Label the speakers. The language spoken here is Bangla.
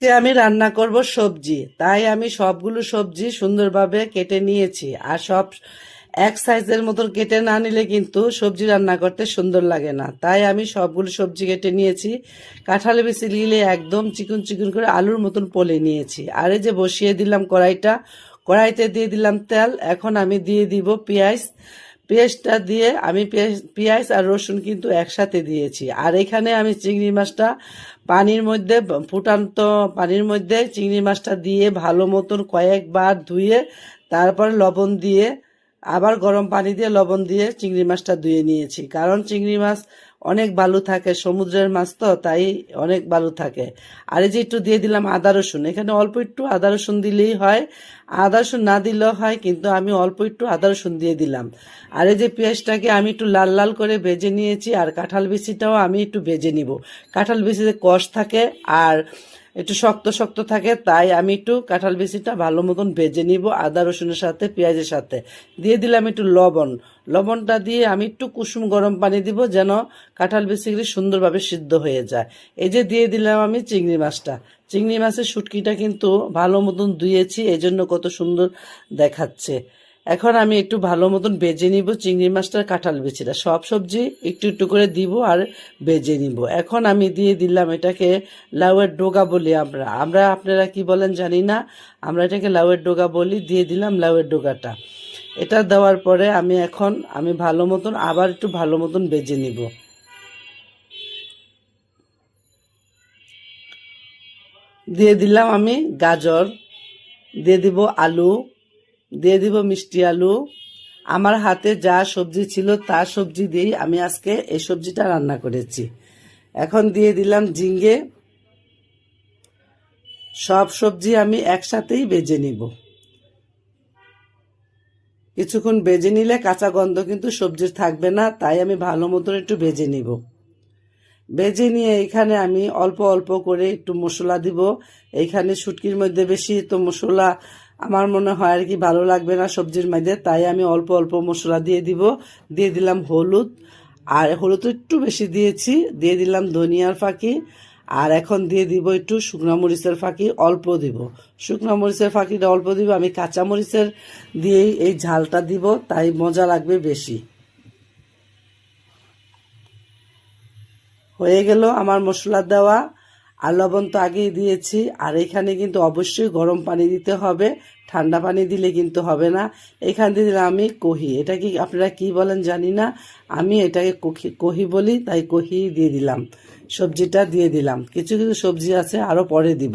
Speaker 1: আমি রান্না করব সবজি, তাই আমি সবগুলো সবজি সুন্দরভাবে কেটে নিয়েছি। আর সব এক সাইজের মতন কেটে না নিলে কিন্তু সবজি রান্না করতে সুন্দর লাগে না, তাই আমি সবগুলো সবজি কেটে নিয়েছি। কাঁঠাল বিচি নিলে একদম চিকন চিকন করে আলুর মতন পলে নিয়েছি। আর এই যে বসিয়ে দিলাম কড়াইটা, কড়াইতে দিয়ে দিলাম তেল। এখন আমি দিয়ে দিব পেঁয়াজ। পেঁয়াজটা দিয়ে আমি পেঁয়াজ আর রসুন কিন্তু একসাথে দিয়েছি। আর এখানে আমি চিংড়ি মাছটা পানির মধ্যে, ফুটান্ত পানির মধ্যে চিংড়ি মাছটা দিয়ে ভালো মতন কয়েকবার ধুয়ে তারপর লবণ দিয়ে, আবার গরম পানি দিয়ে লবণ দিয়ে চিংড়ি মাছটা ধুয়ে নিয়েছি। কারণ চিংড়ি মাছ অনেক বালু থাকে, সমুদ্রের মাছ তো, তাই অনেক বালু থাকে। আর এই যে একটু দিয়ে দিলাম আদা রসুন, এখানে অল্প একটু আদা রসুন দিলেই হয়, আদা রসুন না দিলেও হয়, কিন্তু আমি অল্প একটু আদা রসুন দিয়ে দিলাম। আর এই যে পেঁয়াজটাকে আমি একটু লাল লাল করে ভেজে নিয়েছি। আর কাঁঠাল বিচিটাও আমি একটু ভেজে নিব। কাঁঠাল বিচিতে কষ থাকে আর একটু শক্ত শক্ত থাকে, তাই আমি একটু কাঁঠাল বিচিটা ভালো মতন ভেজে নিব আদা রসুনের সাথে, পেঁয়াজের সাথে। দিয়ে দিলাম একটু লবণ। লবণটা দিয়ে আমি একটু কুসুম গরম পানি দিব, যেন কাঁঠাল বিচিগুলি সুন্দরভাবে সিদ্ধ হয়ে যায়। এই যে দিয়ে দিলাম আমি চিংড়ি মাছটা। চিংড়ি মাছের শুটকিটা কিন্তু ভালো মতন ধুয়েছি, এই জন্য কত সুন্দর দেখাচ্ছে। এখন আমি একটু ভালো মতন ভেজে নিব চিংড়ি মাছটার কাঁঠাল বিচিটা। সব সবজি একটু একটু করে দিব আর ভেজে নিব। এখন আমি দিয়ে দিলাম এটাকে লাউয়ের ডোগা বলি আমরা, আপনারা কি বলেন জানি না, আমরা এটাকে লাউয়ের ডোগা বলি। দিয়ে দিলাম লাউয়ের ডোগাটা। এটা দেওয়ার পরে আমি ভালো মতন আবার একটু ভালো মতন ভেজে নিব। দিয়ে দিলাম আমি গাজর, দিয়ে দিব আলু, দিয়ে দিব মিষ্টি আলু। আমার হাতে যা সবজি ছিল তা সবজি দিয়েই আমি আজকে এই সবজিটা রান্না করেছি। এখন দিয়ে দিলাম ঝিঙ্গে। সব সবজি আমি একসাথেই ভেজে নিব। কিছুক্ষণ ভেজে নিলে কাঁচা গন্ধ কিন্তু সবজির থাকবে না, তাই আমি ভালো মতন একটু ভেজে নিব। ভেজে নিয়ে এখানে আমি অল্প অল্প করে একটু মশলা দিব। এইখানে শুটকির মধ্যে বেশি তো মশলা আমার মনে হয় আর কি ভালো লাগবে না সবজির মধ্যে, তাই আমি অল্প অল্প মশলা দিয়ে দিব। দিয়ে দিলাম হলুদ, আর হলুদ একটু বেশি দিয়েছি। দিয়ে দিলাম ধনিয়ার ফাঁকি। আর এখন দিয়ে দিব একটু শুকনো মরিচের ফাঁকি, অল্প দিব। শুকনো মরিচের ফাঁকিটা অল্প দিব, আমি কাঁচা মরিচের দিয়েই এই ঝালটা দিব, তাই মজা লাগবে বেশি। হয়ে গেল আমার মশলা দেওয়া। আর লবণ তো আগেই দিয়েছি। আর এখানে কিন্তু অবশ্যই গরম পানি দিতে হবে, ঠান্ডা পানি দিলে কিন্তু হবে না। এখান দিয়ে দিলাম আমি কহি, এটা কি আপনারা কি বলেন জানি না, আমি এটাকে কহি বলি, তাই কহি দিয়ে দিলাম। সবজিটা দিয়ে দিলাম। কিছু কিছু সবজি আছে আরও পরে দিব।